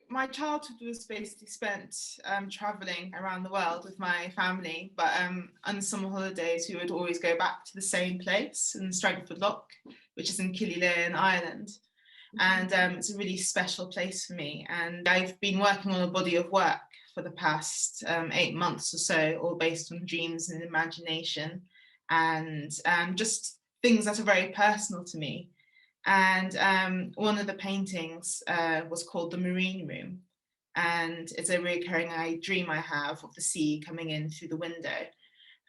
my childhood was basically spent traveling around the world with my family, but on summer holidays we would always go back to the same place in Strangford Lough, which is in Killyleagh in Ireland. And it's a really special place for me. And I've been working on a body of work for the past 8 months or so, all based on dreams and imagination, and just things that are very personal to me. And one of the paintings was called The Marine Room. And it's a recurring dream I have of the sea coming in through the window.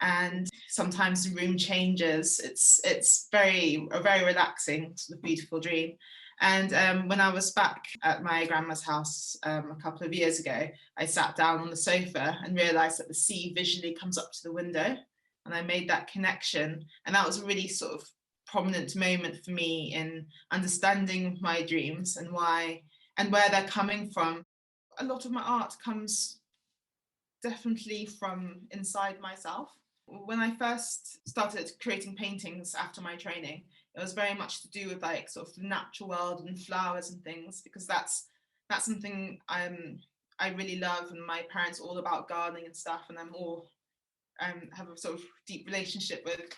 And sometimes the room changes. It's a very relaxing, sort of beautiful dream. And when I was back at my grandma's house a couple of years ago, I sat down on the sofa and realised that the sea visually comes up to the window. And I made that connection. And that was a really sort of prominent moment for me in understanding my dreams and why and where they're coming from. A lot of my art comes definitely from inside myself. When I first started creating paintings after my training, it was very much to do with like sort of the natural world and flowers and things, because that's something I really love, and my parents are all about gardening and stuff, and I'm all have a sort of deep relationship with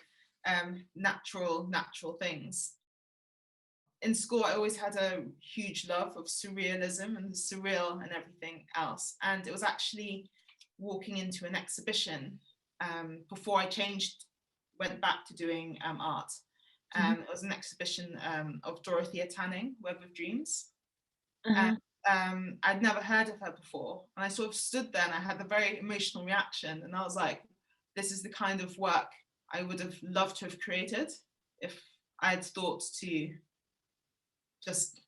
natural things. In school, I always had a huge love of surrealism and the surreal and everything else, and it was actually walking into an exhibition before I went back to doing art. It was an exhibition of Dorothea Tanning, Web of Dreams. And I'd never heard of her before. And I sort of stood there and I had a very emotional reaction. And I was like, this is the kind of work I would have loved to have created if I had thought to just,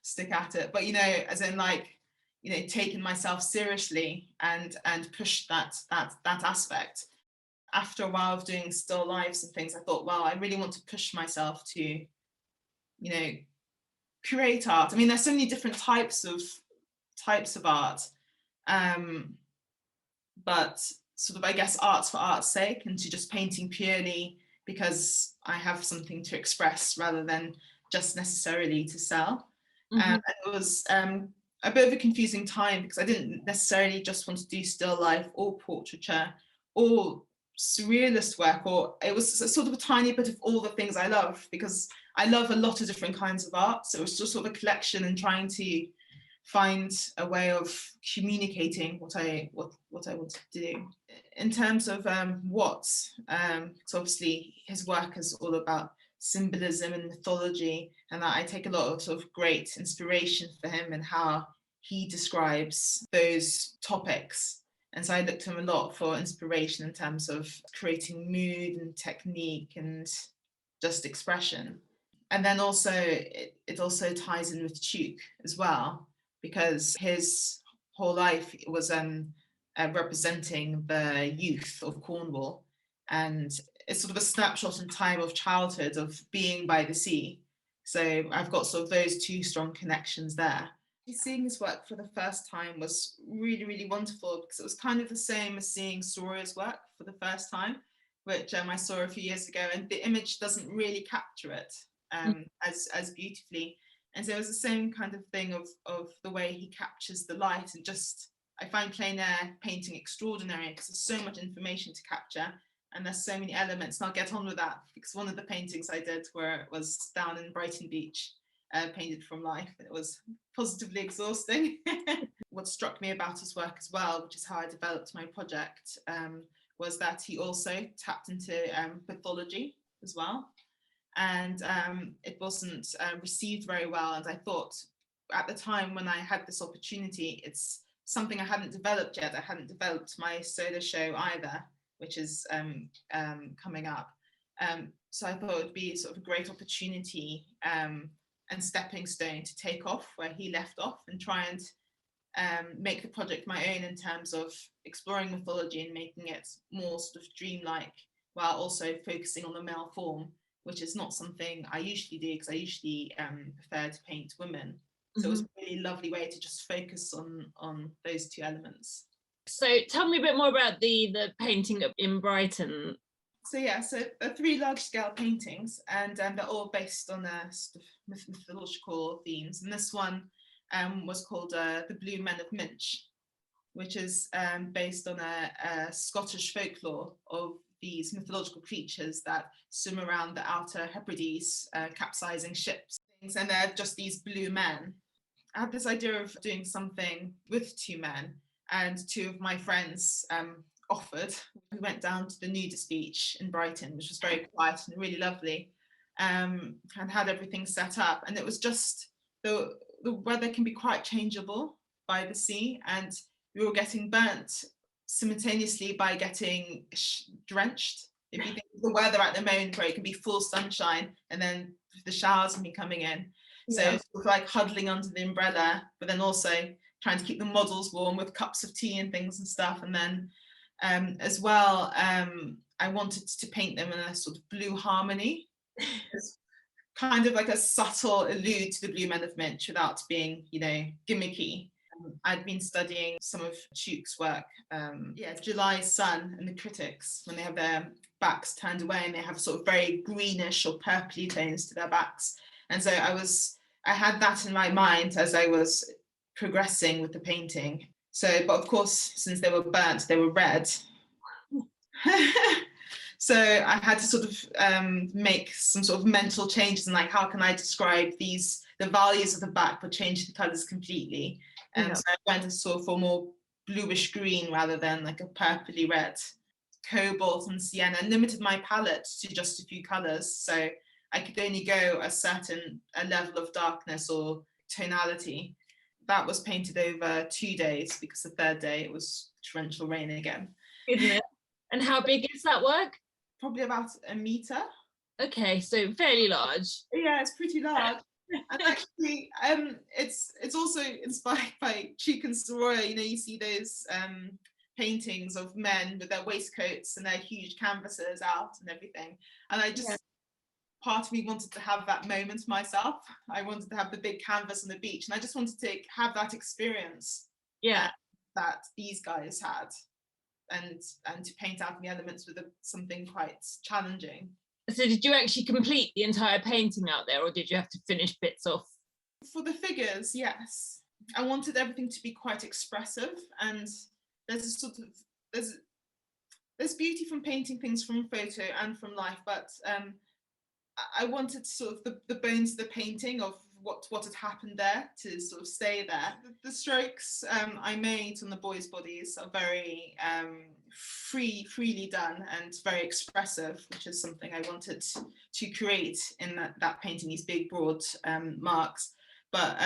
stick at it. But, as in like, taking myself seriously and push that aspect. After a while of doing still lifes and things, I thought, well, I really want to push myself to, create art. There's so many different types of art, but sort of, I guess, art's for art's sake, and to just painting purely because I have something to express rather than just necessarily to sell. And it was a bit of a confusing time because I didn't necessarily just want to do still life or portraiture or surrealist work, or it was sort of a tiny bit of all the things I love, because I love a lot of different kinds of art. So it was just sort of a collection and trying to find a way of communicating what I wanted to do. In terms of so obviously his work is all about symbolism and mythology, and that I take a lot of sort of great inspiration for him and how he describes those topics. And so I looked to him a lot for inspiration in terms of creating mood and technique and just expression. And then also it also ties in with Tuke as well, because his whole life was representing the youth of Cornwall, and it's sort of a snapshot in time of childhood of being by the sea. So I've got sort of those two strong connections there. Seeing his work for the first time was really, really wonderful, because it was kind of the same as seeing Soria's work for the first time, which I saw a few years ago, and the image doesn't really capture it as beautifully. And so it was the same kind of thing of the way he captures the light, and just, I find plein air painting extraordinary because there's so much information to capture and there's so many elements, and I'll get on with that because one of the paintings I did was down in Brighton Beach, painted from life, and it was positively exhausting. What struck me about his work as well, which is how I developed my project, was that he also tapped into mythology as well. And it wasn't received very well. And I thought at the time when I had this opportunity, it's something I hadn't developed yet. I hadn't developed my solo show either, which is coming up. So I thought it would be sort of a great opportunity and stepping stone to take off where he left off and try and make the project my own in terms of exploring mythology and making it more sort of dreamlike, while also focusing on the male form, which is not something I usually do because I usually prefer to paint women. So it was a really lovely way to just focus on those two elements. So tell me a bit more about the painting in Brighton. So they're 3 large-scale paintings, and they're all based on sort of mythological themes. And this one was called The Blue Men of Minch, which is based on a Scottish folklore of these mythological creatures that swim around the outer Hebrides, capsizing ships. And they're just these blue men. I had this idea of doing something with two men, and two of my friends offered. We went down to the nudist beach in Brighton, which was very quiet and really lovely, and had everything set up. And it was just, the weather can be quite changeable by the sea, and we were getting burnt simultaneously by getting drenched. If you think of the weather at the moment, where it can be full sunshine and then the showers can be coming in. So it's like huddling under the umbrella, but then also trying to keep the models warm with cups of tea and things and stuff. And then as well, I wanted to paint them in a sort of blue harmony. It's kind of like a subtle allude to the Blue Men of Minch without being, gimmicky. I'd been studying some of Tuke's work, July's Sun and the Critics, when they have their backs turned away and they have sort of very greenish or purpley tones to their backs. And so I had that in my mind as I was progressing with the painting. So, but of course, since they were burnt, they were red. So I had to sort of make some sort of mental changes and like, how can I describe the values of the back but change the colours completely? And so I went to sort of for more bluish green rather than like a purpley red. Cobalt and sienna, and limited my palette to just a few colours. So I could only go a level of darkness or tonality. That was painted over 2 days because the third day it was torrential rain again. Isn't it? And how big is that work? Probably about a metre. Okay, so fairly large. Yeah, it's pretty large. And actually, it's also inspired by Tuke and Soroya. You see those paintings of men with their waistcoats and their huge canvases out and everything. And I just, part of me wanted to have that moment myself. I wanted to have the big canvas on the beach, and I just wanted to have that experience that these guys had, and to paint out the elements with something quite challenging. So did you actually complete the entire painting out there, or did you have to finish bits off? For the figures, yes. I wanted everything to be quite expressive, and there's beauty from painting things from photo and from life, but I wanted sort of the bones of the painting of what had happened there to sort of stay there. The strokes I made on the boys' bodies are very freely done and very expressive, which is something I wanted to create in that painting, these big broad marks. But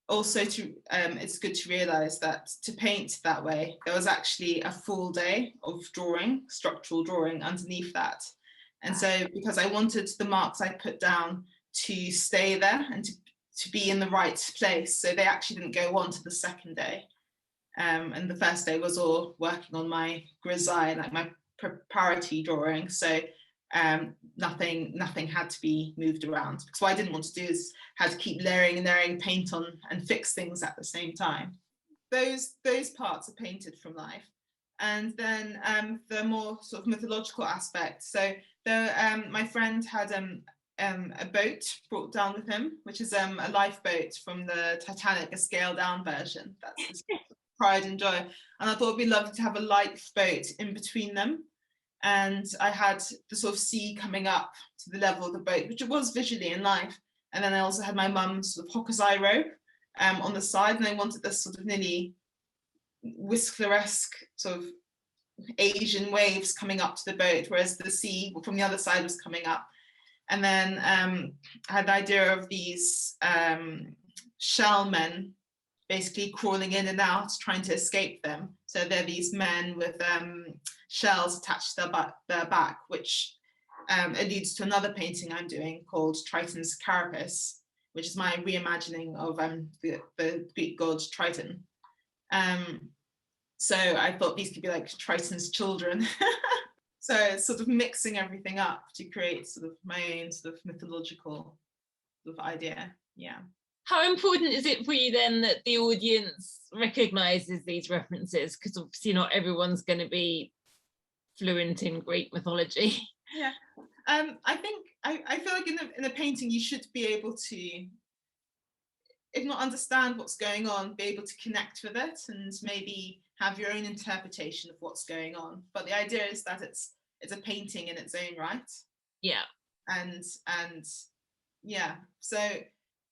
also it's good to realise that to paint that way, there was actually a full day of structural drawing underneath that. And so because I wanted the marks I put down to stay there and to be in the right place, so they actually didn't go on to the second day. And the first day was all working on my grisaille, like my preparatory drawing. So nothing had to be moved around, because what I didn't want to do is had to keep layering paint on and fix things at the same time. Those parts are painted from life. And then the more sort of mythological aspect. So my friend had a boat brought down with him, which is a lifeboat from the Titanic, a scaled down version. That's his pride and joy. And I thought it'd be lovely to have a lifeboat in between them. And I had the sort of sea coming up to the level of the boat, which it was visually in life. And then I also had my mum's sort of hokusai rope on the side, and I wanted this sort of nearly Whistler-esque sort of Asian waves coming up to the boat, whereas the sea from the other side was coming up. And then I had the idea of these shell men basically crawling in and out, trying to escape them. So they're these men with shells attached to their back, which alludes to another painting I'm doing called Triton's Carapace, which is my reimagining of the Greek god Triton. So I thought these could be like Triton's children. So it's sort of mixing everything up to create sort of my own sort of mythological sort of idea. Yeah. How important is it for you then that the audience recognises these references? Because obviously not everyone's going to be fluent in Greek mythology. Yeah. I think I feel like in a painting you should be able to, if not understand what's going on, be able to connect with it and maybe have your own interpretation of what's going on. But the idea is that it's a painting in its own right. Yeah. And yeah, so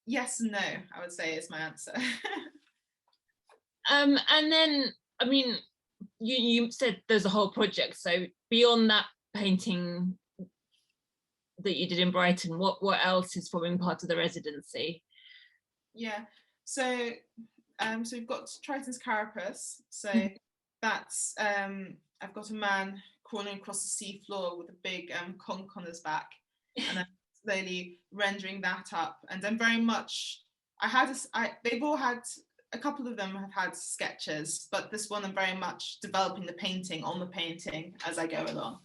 yes and no, I would say, is my answer. And then, I mean, you said there's a whole project. So beyond that painting that you did in Brighton, what else is forming part of the residency? Yeah, so we've got Triton's carapace. So that's I've got a man crawling across the sea floor with a big conch on his back, and I'm slowly rendering that up. And I'm very much, they've all had, a couple of them have had sketches, but this one I'm very much developing the painting on the painting as I go along.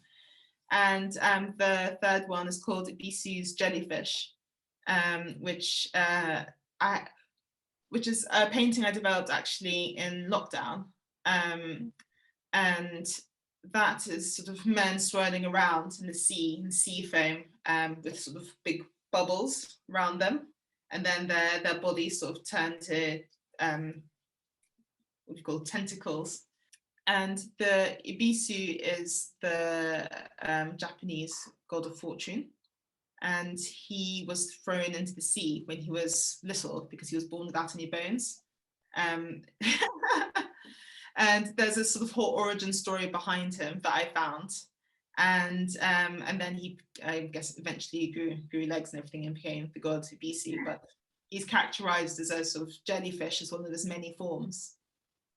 And the third one is called Ibisu's Jellyfish, which is a painting I developed actually in lockdown. And that is sort of men swirling around in the sea foam, with sort of big bubbles around them. And then their bodies sort of turn to what we call tentacles. And the Ibisu is the Japanese god of fortune. And he was thrown into the sea when he was little because he was born without any bones. And there's a sort of whole origin story behind him that I found. And then he, I guess, eventually grew legs and everything and became the god Ibisu. But he's characterized as a sort of jellyfish, as one of his many forms.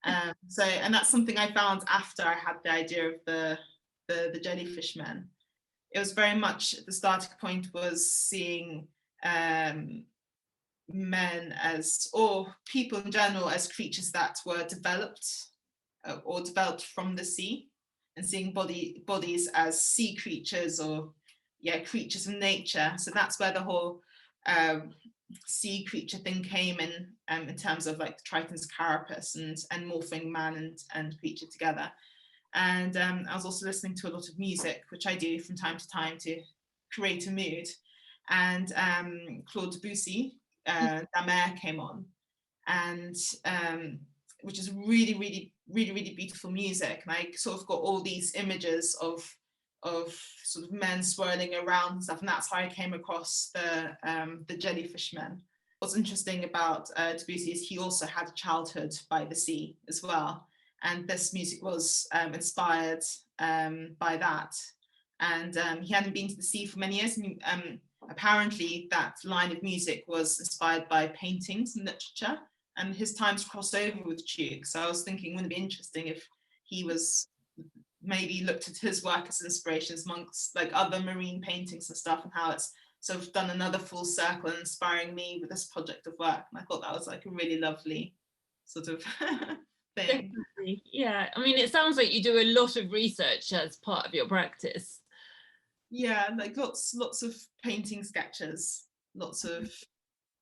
And that's something I found after I had the idea of the jellyfish men. It was very much, the starting point was seeing men as, or people in general, as creatures that were developed from the sea, and seeing bodies as sea creatures, or creatures of nature. So that's where the whole sea creature thing came in terms of like Triton's carapace and morphing man and creature together. And I was also listening to a lot of music, which I do from time to time to create a mood. And Claude Debussy, Damer, came on, and which is really, really, really, really beautiful music. And I sort of got all these images of sort of men swirling around and stuff, and that's how I came across the jellyfish men. What's interesting about Debussy is he also had a childhood by the sea as well, and this music was inspired by that. And he hadn't been to the sea for many years, and apparently that line of music was inspired by paintings and literature, and his times crossed over with Tugh. So I was thinking, wouldn't it be interesting if he was maybe looked at his work as inspirations amongst like other marine paintings and stuff, and how it's sort of done another full circle, inspiring me with this project of work. And I thought that was like a really lovely sort of thing. Definitely. Yeah, I mean, it sounds like you do a lot of research as part of your practice. Yeah, like lots of painting sketches, lots of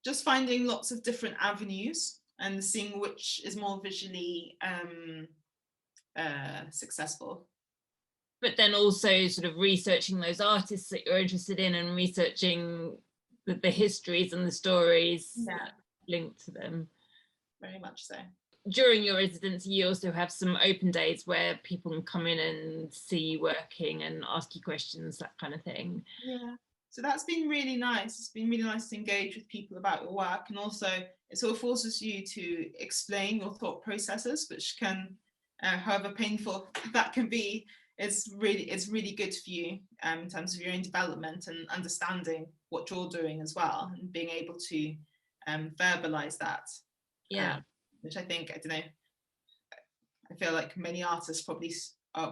just finding lots of different avenues and seeing which is more visually successful. But then also sort of researching those artists that you're interested in, and researching the histories and the stories linked to them. Very much so. During your residency, you also have some open days where people can come in and see you working and ask you questions, that kind of thing. Yeah, so that's been really nice. It's been really nice to engage with people about your work, and also it sort of forces you to explain your thought processes, which can, however painful that can be, it's really good for you in terms of your own development and understanding what you're doing as well, and being able to verbalize that. Yeah. Which I think, I don't know, I feel like many artists probably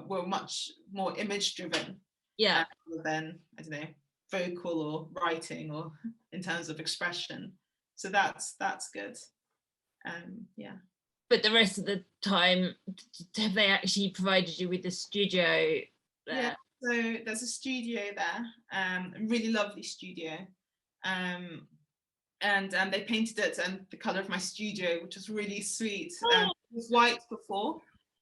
were much more image driven. Yeah. Than, I don't know, vocal or writing or in terms of expression. So that's good. Yeah. But the rest of the time, have they actually provided you with a studio there? Yeah, so there's a studio there, a really lovely studio. And they painted it and the colour of my studio, which was really sweet. It was white before,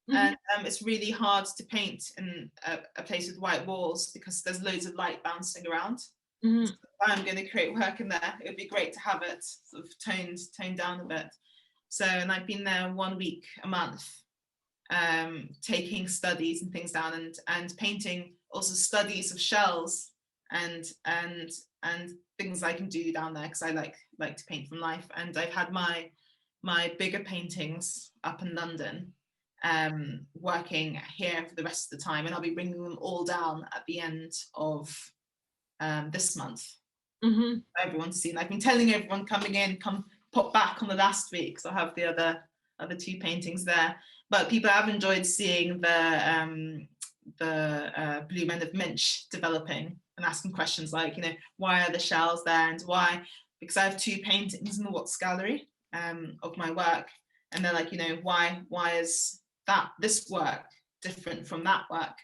and it's really hard to paint in a place with white walls because there's loads of light bouncing around. Mm-hmm. I'm going to create work in there, it would be great to have it sort of toned down a bit. So, and I've been there 1 week a month, taking studies and things down, and painting also studies of shells and things I can do down there, because I like to paint from life. And I've had my bigger paintings up in London, working here for the rest of the time, and I'll be bringing them all down at the end of this month. Mm-hmm. For everyone to see. And I've been telling everyone coming in, come pop back on the last week, because I'll have the other 2 paintings there. But people have enjoyed seeing the Blue Men of Minch developing, and asking questions like, you know, why are the shells there, and why? Because I have 2 paintings in the Watts Gallery of my work, and they're like, you know, why is this work different from that work?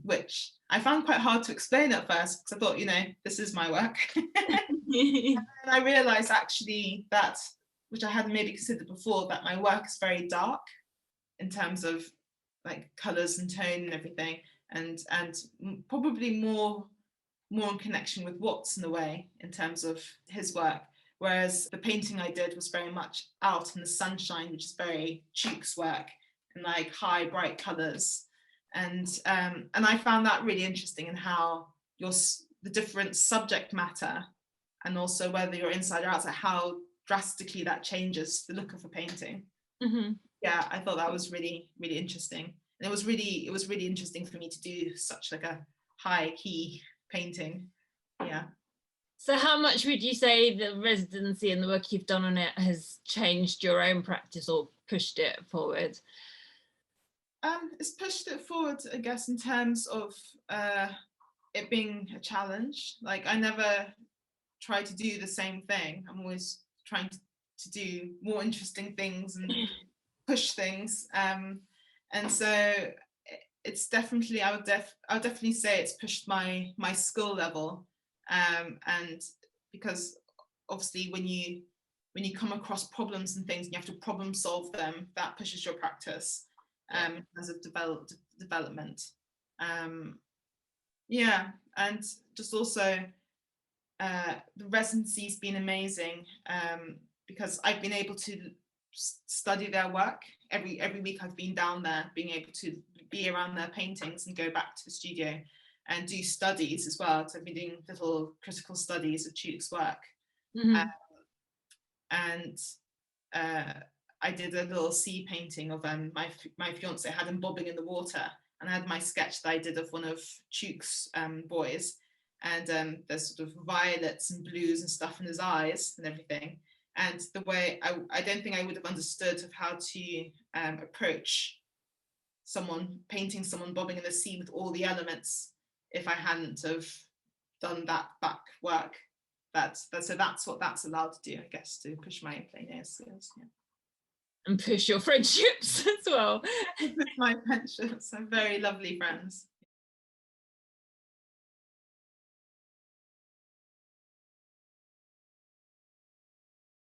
Which I found quite hard to explain at first, because I thought, you know, this is my work. And I realized actually that, which I hadn't maybe considered before, that my work is very dark in terms of like colors and tone and everything, and probably more in connection with Watts in a way, in terms of his work. Whereas the painting I did was very much out in the sunshine, which is very Tuke's work, and like high bright colors. And I found that really interesting, in how the different subject matter, and also whether you're inside or outside, how drastically that changes the look of a painting. Mm-hmm. Yeah, I thought that was really, really interesting. And it was really interesting for me to do such like a high key painting. Yeah. So how much would you say the residency and the work you've done on it has changed your own practice, or pushed it forward? It's pushed it forward, I guess, in terms of it being a challenge. Like, I never try to do the same thing. I'm always trying to do more interesting things and push things. And so it's definitely, I would definitely say it's pushed my skill level. And because obviously when you come across problems and things and you have to problem solve them, that pushes your practice as a development. Yeah, and just also the residency's been amazing, because I've been able to study their work every week. I've been down there, being able to be around their paintings and go back to the studio and do studies as well. So I've been doing little critical studies of Tuke's work. Mm-hmm. And I did a little sea painting of my fiance had him bobbing in the water, and I had my sketch that I did of one of Tuke's boys, and there's sort of violets and blues and stuff in his eyes and everything. And the way I don't think I would have understood of how to approach painting someone bobbing in the sea with all the elements if I hadn't have done that back work. So that's what that's allowed to do, I guess, to push my plein air skills. Yeah. And push your friendships as well. My friendships are very lovely friends.